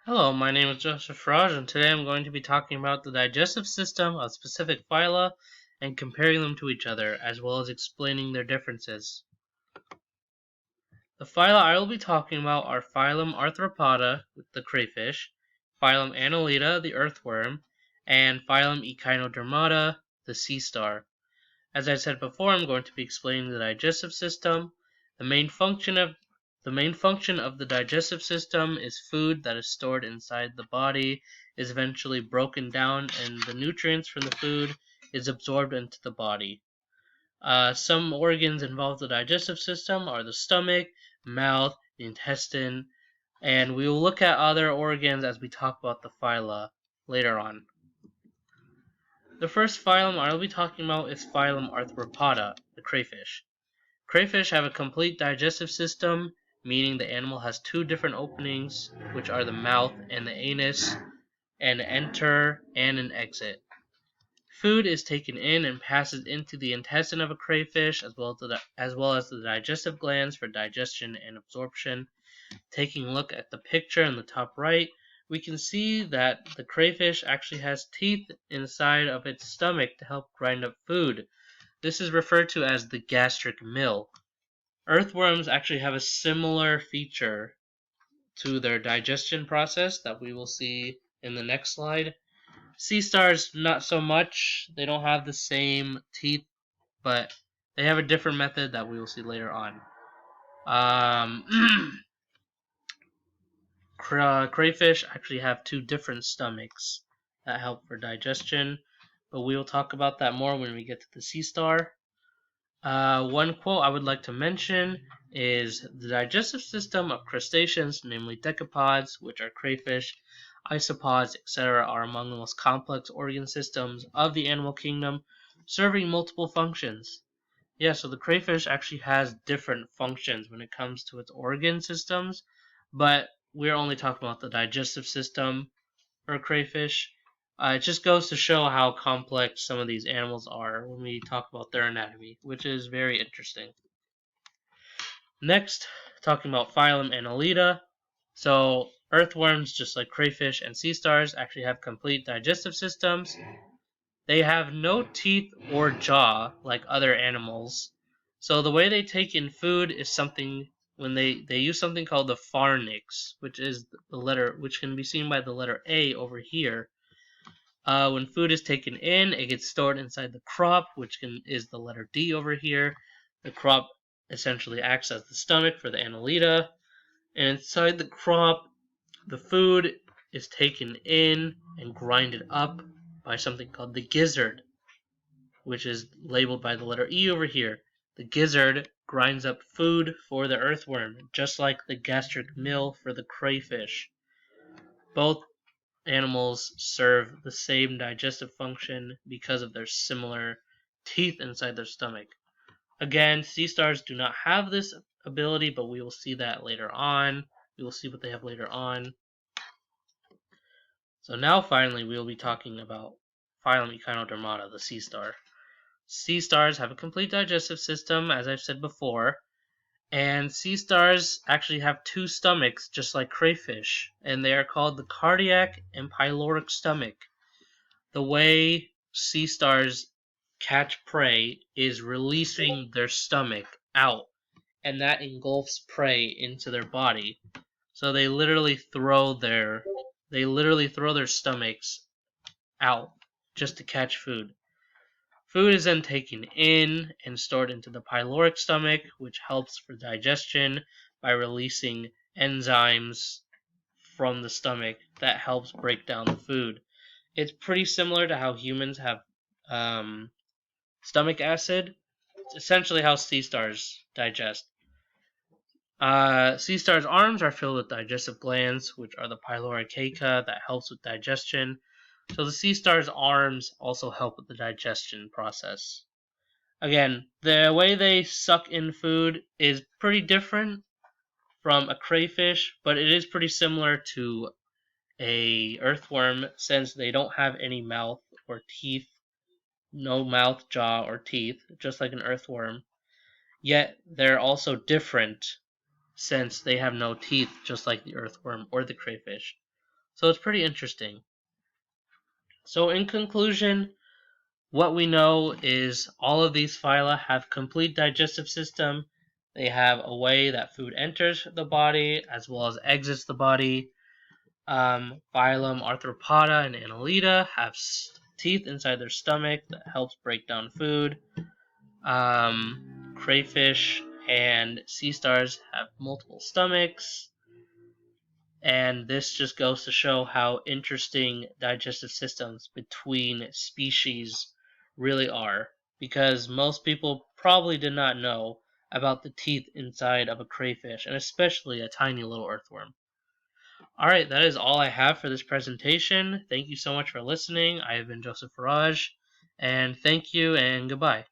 Hello, my name is Joseph Raj, and today I'm going to be talking about the digestive system of specific phyla and comparing them to each other, as well as explaining their differences. The phyla I will be talking about are phylum Arthropoda, the crayfish, phylum Annelida, the earthworm, and phylum Echinodermata, the Seastar. As I said before, I'm going to be explaining the digestive system. The main function of the digestive system is food that is stored inside the body, is eventually broken down, and the nutrients from the food is absorbed into the body. Some organs involved in the digestive system are the stomach, mouth, the intestine, and we will look at other organs as we talk about the phyla later on. The first phylum I will be talking about is phylum Arthropoda, the crayfish. Crayfish have a complete digestive system, meaning the animal has two different openings, which are the mouth and the anus, an enter and an exit. Food is taken in and passes into the intestine of a crayfish, as well as the digestive glands for digestion and absorption. Taking a look at the picture in the top right, we can see that the crayfish actually has teeth inside of its stomach to help grind up food. This is referred to as the gastric mill. Earthworms actually have a similar feature to their digestion process that we will see in the next slide. Sea stars, not so much. They don't have the same teeth, but they have a different method that we will see later on. Crayfish actually have two different stomachs that help for digestion, but we will talk about that more when we get to the sea star. One quote I would like to mention is the digestive system of crustaceans, namely decapods, which are crayfish, isopods, etc., are among the most complex organ systems of the animal kingdom, serving multiple functions. Yeah, so the crayfish actually has different functions when it comes to its organ systems, but we're only talking about the digestive system for crayfish. It just goes to show how complex some of these animals are when we talk about their anatomy, which is very interesting. Next, talking about phylum Annelida. So, earthworms, just like crayfish and sea stars, actually have complete digestive systems. They have no teeth or jaw like other animals. So the way they take in food is something when they use something called the pharynx, which can be seen by the letter A over here. When food is taken in, it gets stored inside the crop, is the letter D over here. The crop essentially acts as the stomach for the annelida. And inside the crop, the food is taken in and grinded up by something called the gizzard, which is labeled by the letter E over here. The gizzard grinds up food for the earthworm, just like the gastric mill for the crayfish. Both animals serve the same digestive function because of their similar teeth inside their stomach. Again, sea stars do not have this ability, but we will see that later on. We will see what they have later on. So now finally we will be talking about phylum Echinodermata, the sea star. Sea stars have a complete digestive system, as I've said before, and sea stars actually have two stomachs, just like crayfish, and they are called the cardiac and pyloric stomach. The way sea stars catch prey is releasing their stomach out, and that engulfs prey into their body. So they literally throw their stomachs out just to catch food. Food is then taken in and stored into the pyloric stomach, which helps for digestion by releasing enzymes from the stomach that helps break down the food. It's pretty similar to how humans have stomach acid. It's essentially how sea stars digest. Sea stars' arms are filled with digestive glands, which are the pyloricaca that helps with digestion. So the sea star's arms also help with the digestion process. Again, the way they suck in food is pretty different from a crayfish, but it is pretty similar to a earthworm since they don't have any mouth or teeth, no mouth, jaw, or teeth, just like an earthworm. Yet they're also different since they have no teeth, just like the earthworm or the crayfish. So it's pretty interesting. So in conclusion, what we know is all of these phyla have complete digestive system. They have a way that food enters the body as well as exits the body. Phylum Arthropoda and Annelida have teeth inside their stomach that helps break down food. Crayfish and sea stars have multiple stomachs. And this just goes to show how interesting digestive systems between species really are. Because most people probably did not know about the teeth inside of a crayfish, and especially a tiny little earthworm. Alright, that is all I have for this presentation. Thank you so much for listening. I have been Joseph Faraj, and thank you and goodbye.